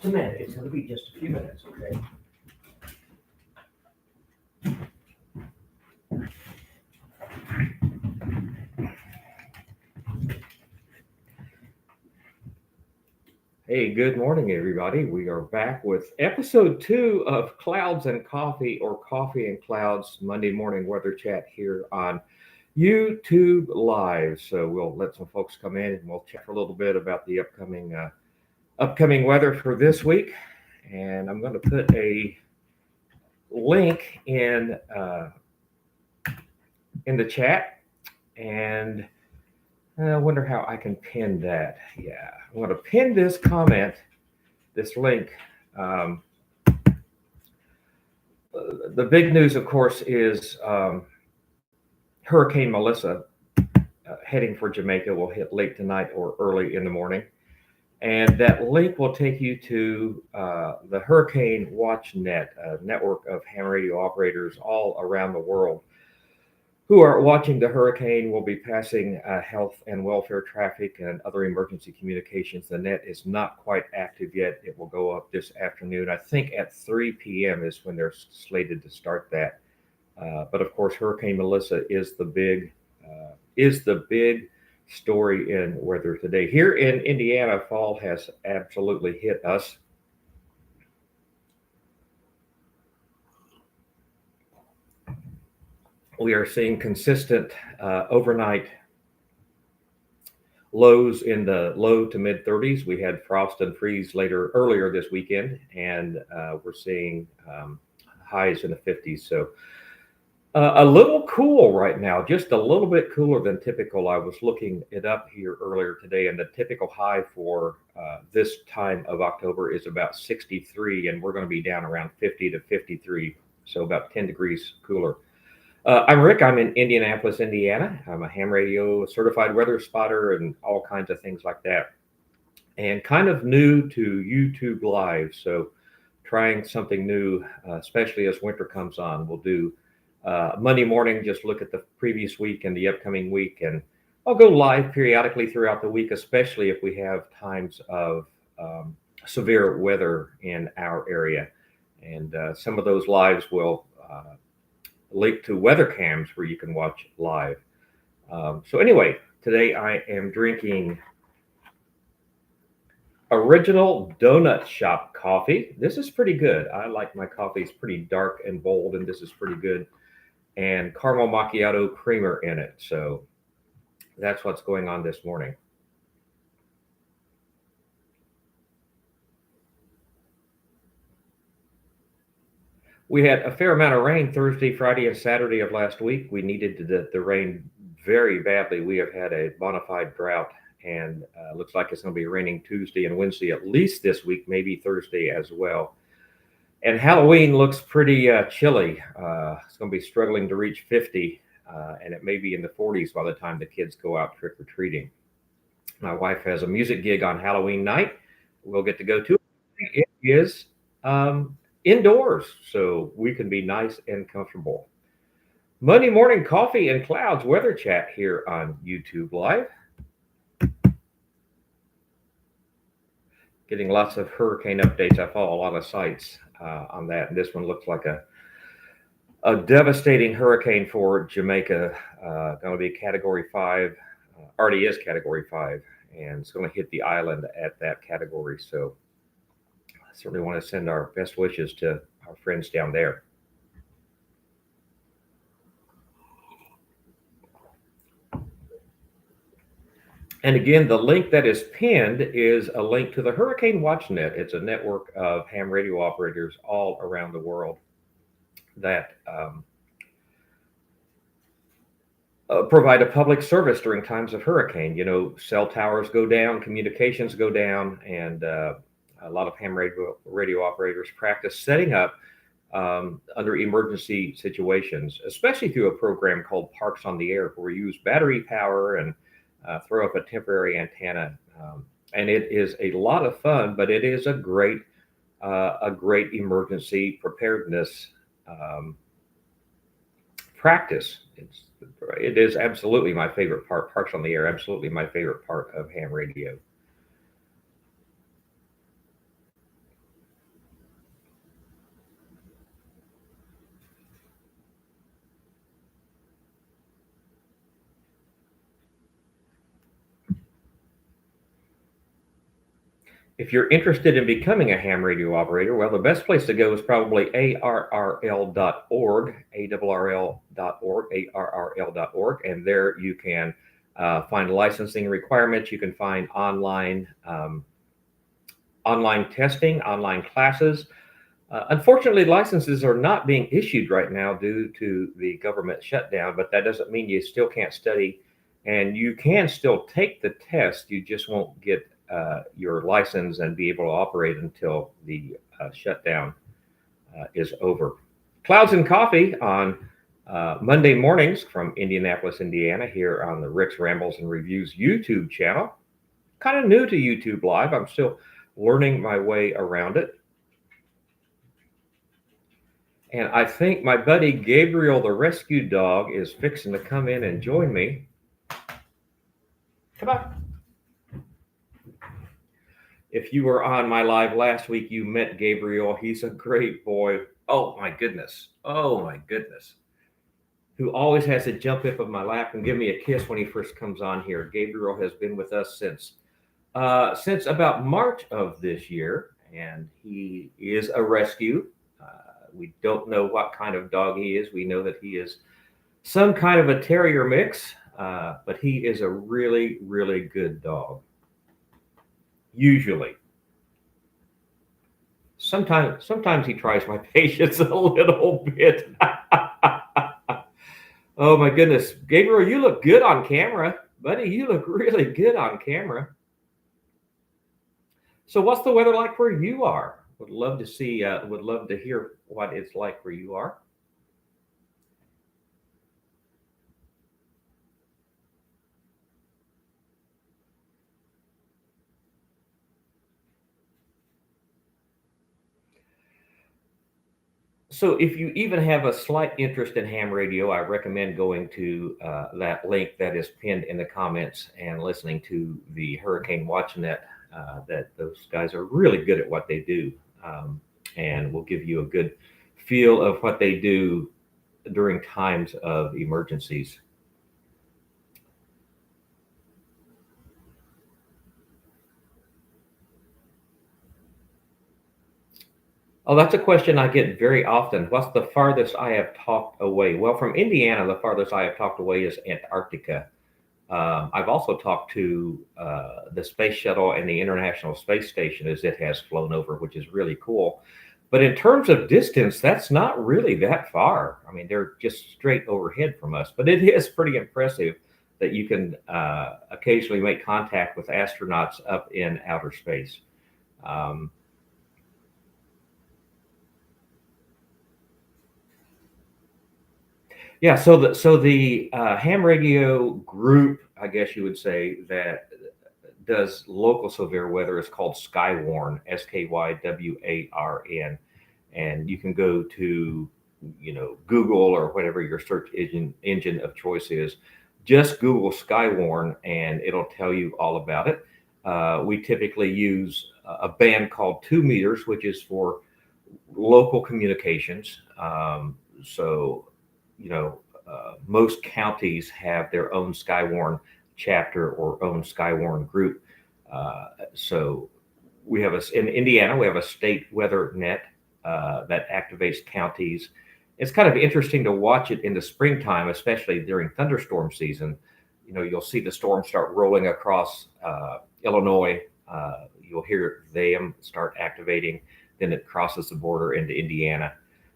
a minute. It's going to be just a few minutes, okay? Hey, good morning, everybody. We are back with episode 2 of Clouds and Coffee, or Coffee and Clouds Monday morning weather chat here on YouTube Live. So we'll let some folks come in and we'll chat for a little bit about the upcoming weather for this week. And I'm going to put a link in the chat, and I wonder how I can pin that. Yeah, I'm going to pin this comment, this link. The big news, of course, is Hurricane Melissa heading for Jamaica will hit late tonight or early in the morning. And that link will take you to the Hurricane Watch Net, a network of ham radio operators all around the world who are watching the hurricane. Will be passing health and welfare traffic and other emergency communications. The net is not quite active yet. It will go up this afternoon. I think at 3 p.m. is when they're slated to start that. But of course, Hurricane Melissa is the big story in weather today. Here in Indiana, fall has absolutely hit us. We are seeing consistent overnight lows in the low to mid 30s. We had frost and freeze earlier this weekend, and we're seeing highs in the 50s. So a little cool right now, just a little bit cooler than typical. I was looking it up here earlier today, and the typical high for this time of October is about 63, and we're going to be down around 50 to 53, so about 10 degrees cooler. I'm Rick. I'm in Indianapolis, Indiana. I'm a ham radio certified weather spotter and all kinds of things like that. And kind of new to YouTube Live, so trying something new, especially as winter comes on. We'll do Monday morning, just look at the previous week and the upcoming week, and I'll go live periodically throughout the week, especially if we have times of severe weather in our area. And some of those lives will link to weather cams where you can watch live. So anyway, today I am drinking Original Donut Shop coffee. This is pretty good. I like my coffees pretty dark and bold, and this is pretty good. And caramel macchiato creamer in it. So that's what's going on this morning. We had a fair amount of rain Thursday, Friday, and Saturday of last week. We needed the rain very badly. We have had a bona fide drought, and looks like it's going to be raining Tuesday and Wednesday at least this week, maybe Thursday as well. And Halloween looks pretty chilly. It's going to be struggling to reach 50, and it may be in the 40s by the time the kids go out trick-or-treating. My wife has a music gig on Halloween night. We'll get to go to it. It is indoors, so we can be nice and comfortable. Monday morning coffee and clouds weather chat here on YouTube Live. Getting lots of hurricane updates. I follow a lot of sites on that. And this one looks like a devastating hurricane for Jamaica. Going to be Category 5. Already is Category 5, and it's going to hit the island at that category. So I certainly want to send our best wishes to our friends down there. And again, the link that is pinned is a link to the Hurricane Watch Net. It's a network of ham radio operators all around the world that provide a public service during times of hurricane. You know, cell towers go down, communications go down, and a lot of ham radio operators practice setting up under emergency situations, especially through a program called Parks on the Air, where we use battery power and throw up a temporary antenna. And it is a lot of fun, but it is a great emergency preparedness practice. It is absolutely my favorite part. Parks on the Air, absolutely my favorite part of ham radio. If you're interested in becoming a ham radio operator, well, the best place to go is probably arrl.org, ARRL.org, ARRL.org, and there you can find licensing requirements. You can find online testing, online classes. Unfortunately, licenses are not being issued right now due to the government shutdown, but that doesn't mean you still can't study, and you can still take the test. You just won't get your license and be able to operate until the shutdown is over. Clouds and Coffee on Monday mornings from Indianapolis, Indiana, here on the Rick's Rambles and Reviews YouTube channel. Kind of new to YouTube Live. I'm still learning my way around it. And I think my buddy Gabriel, the rescue dog, is fixing to come in and join me. Come on. If you were on my live last week, you met Gabriel. He's a great boy. Oh my goodness. Oh my goodness. Who always has to jump up in my lap and give me a kiss when he first comes on here. Gabriel has been with us since about March of this year, and he is a rescue. We don't know what kind of dog he is. We know that he is some kind of a terrier mix, but he is a really, really good dog. Usually. Sometimes he tries my patience a little bit. Oh my goodness. Gabriel, you look good on camera. Buddy, you look really good on camera. So what's the weather like where you are? Would love to hear what it's like where you are. So if you even have a slight interest in ham radio, I recommend going to that link that is pinned in the comments and listening to the Hurricane WatchNet. That those guys are really good at what they do, and will give you a good feel of what they do during times of emergencies. Oh, that's a question I get very often. What's the farthest I have talked away? Well, from Indiana, the farthest I have talked away is Antarctica. I've also talked to the space shuttle and the International Space Station as it has flown over, which is really cool. But in terms of distance, that's not really that far. I mean, they're just straight overhead from us, but it is pretty impressive that you can occasionally make contact with astronauts up in outer space. Um, Yeah, so the ham radio group, I guess you would say, that does local severe weather is called Skywarn, Skywarn, and you can go to Google or whatever your search engine of choice is. Just Google Skywarn, and it'll tell you all about it. We typically use a band called 2 meters, which is for local communications. So most counties have their own Skywarn chapter or own Skywarn group. So we have in Indiana, we have a state weather net that activates counties. It's kind of interesting to watch it in the springtime, especially during thunderstorm season. You'll see the storm start rolling across Illinois. You'll hear them start activating. Then it crosses the border into Indiana.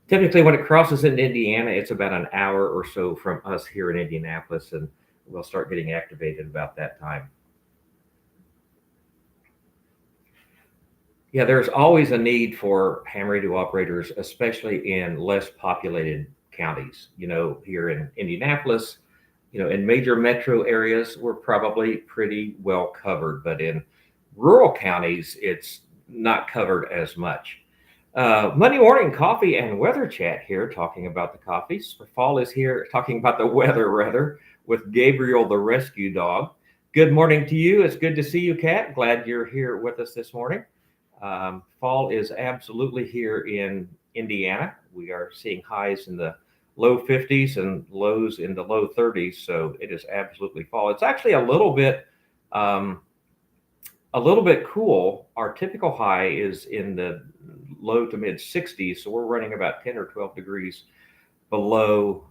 Typically, when it crosses into Indiana, it's about an hour or so from us here in Indianapolis, and we'll start getting activated about that time. Yeah, there's always a need for ham radio operators, especially in less populated counties. Here in Indianapolis, in major metro areas, we're probably pretty well covered, but in rural counties, it's not covered as much. Monday morning coffee and weather chat here, talking about the coffees. Fall is here, talking about the weather, rather, with Gabriel, the rescue dog. Good morning to you. It's good to see you, Kat. Glad you're here with us this morning. Fall is absolutely here in Indiana. We are seeing highs in the low 50s and lows in the low 30s, so it is absolutely fall. It's actually a little bit a little bit cool. Our typical high is in the low to mid 60s, so we're running about 10 or 12 degrees below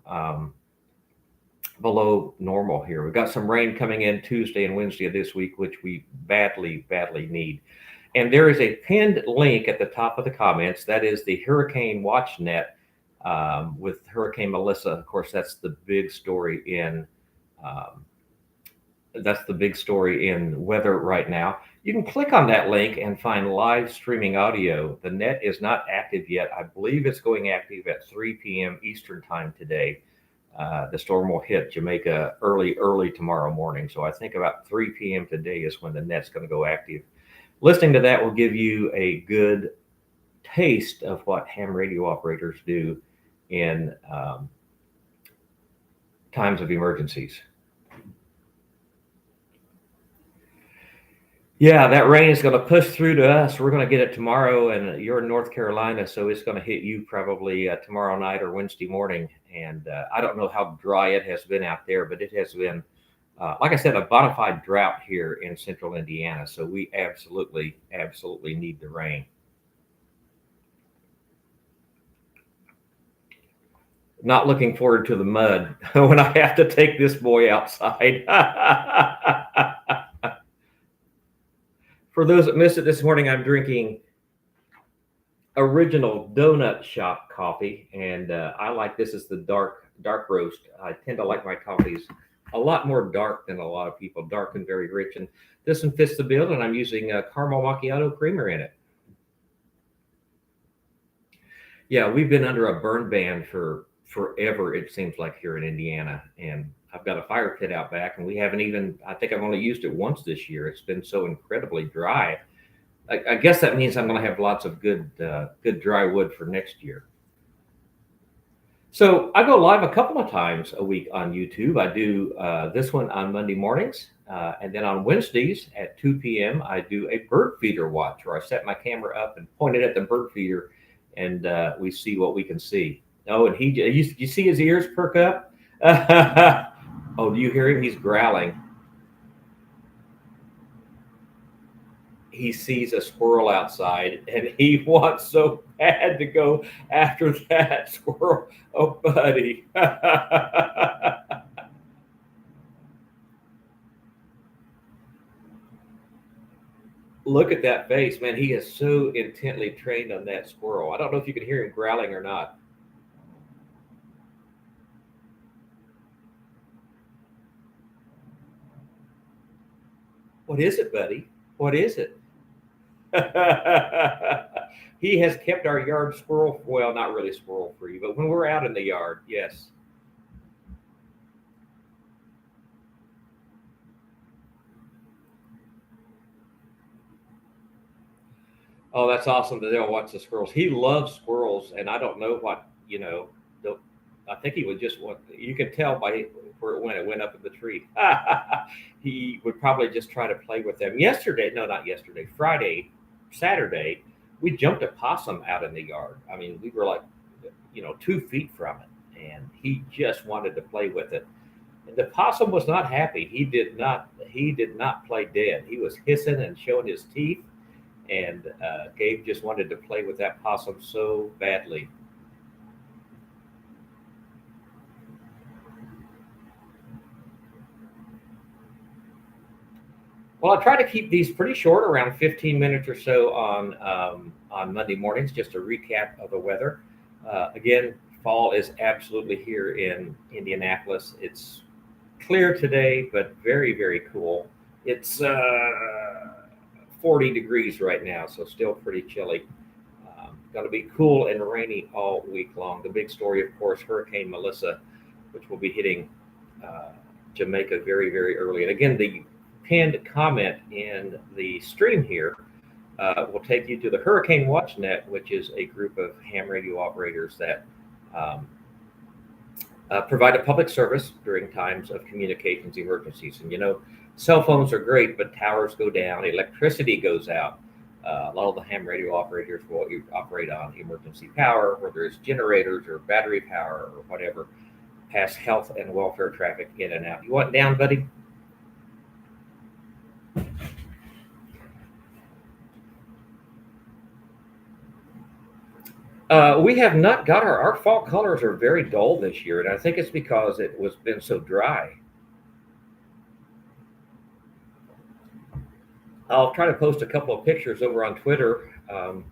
below normal here. We've got some rain coming in Tuesday and Wednesday of this week, which we badly need. And there is a pinned link at the top of the comments. That is the Hurricane Watch Net with Hurricane Melissa. Of course, that's the big story in um, weather right now. You can click on that link and find live streaming audio. The net is not active yet. I believe it's going active at 3 p.m. Eastern time today. The storm will hit Jamaica early tomorrow morning. So I think about 3 p.m. today is when the net's going to go active. Listening to that will give you a good taste of what ham radio operators do in times of emergencies. Yeah, that rain is going to push through to us. We're going to get it tomorrow, and you're in North Carolina, so it's going to hit you probably tomorrow night or Wednesday morning. And I don't know how dry it has been out there, but it has been, like I said, a bona fide drought here in central Indiana. So we absolutely need the rain. Not looking forward to the mud when I have to take this boy outside. For those that missed it this morning, I'm drinking original donut shop coffee, and I like this is the dark roast. I tend to like my coffees a lot more dark than a lot of people, dark and very rich. And this one fits the bill, and I'm using caramel macchiato creamer in it. Yeah, we've been under a burn ban for forever, it seems like, here in Indiana, and I've got a fire pit out back, and we haven't even, I think I've only used it once this year. It's been so incredibly dry. I guess that means I'm going to have lots of good dry wood for next year. So I go live a couple of times a week on YouTube. I do this one on Monday mornings, and then on Wednesdays at 2 p.m. I do a bird feeder watch, where I set my camera up and point it at the bird feeder, and we see what we can see. Oh, and you see his ears perk up? Oh, do you hear him? He's growling. He sees a squirrel outside, and he wants so bad to go after that squirrel. Oh, buddy. Look at that face, man. He is so intently trained on that squirrel. I don't know if you can hear him growling or not. What is it, buddy? What is it? He has kept our yard squirrel, well, not really squirrel free, but when we're out in the yard, yes. Oh, that's awesome that they'll watch the squirrels. He loves squirrels, and I don't know what, I think he would just want, you can tell by where it went up in the tree. He would probably just try to play with them. Friday, Saturday, we jumped a possum out in the yard. I mean, we were like, 2 feet from it, and he just wanted to play with it. And the possum was not happy. He did not play dead. He was hissing and showing his teeth, and Gabe just wanted to play with that possum so badly. Well, I try to keep these pretty short, around 15 minutes or so on Monday mornings, just a recap of the weather. Again, fall is absolutely here in Indianapolis. It's clear today, but very cool. It's 40 degrees right now, so still pretty chilly. Going to be cool and rainy all week long. The big story, of course, Hurricane Melissa, which will be hitting Jamaica very early. And again, the pinned comment in the stream here will take you to the Hurricane Watch Net, which is a group of ham radio operators that provide a public service during times of communications emergencies. And cell phones are great, but towers go down, electricity goes out. A lot of the ham radio operators will operate on emergency power, where there's generators or battery power or whatever, pass health and welfare traffic in and out. You want down, buddy? We have not got our fall colors are very dull this year, and I think it's because it was been so dry. I'll try to post a couple of pictures over on Twitter and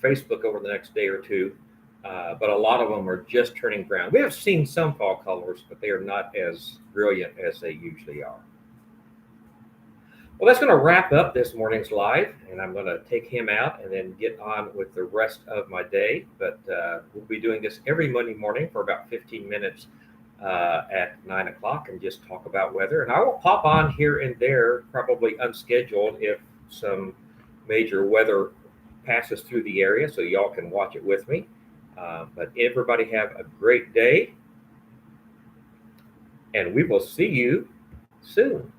Facebook over the next day or two, but a lot of them are just turning brown. We have seen some fall colors, but they are not as brilliant as they usually are. Well, that's going to wrap up this morning's live, and I'm going to take him out and then get on with the rest of my day. But we'll be doing this every Monday morning for about 15 minutes at 9 o'clock and just talk about weather. And I will pop on here and there, probably unscheduled, if some major weather passes through the area, so y'all can watch it with me. But everybody have a great day, and we will see you soon.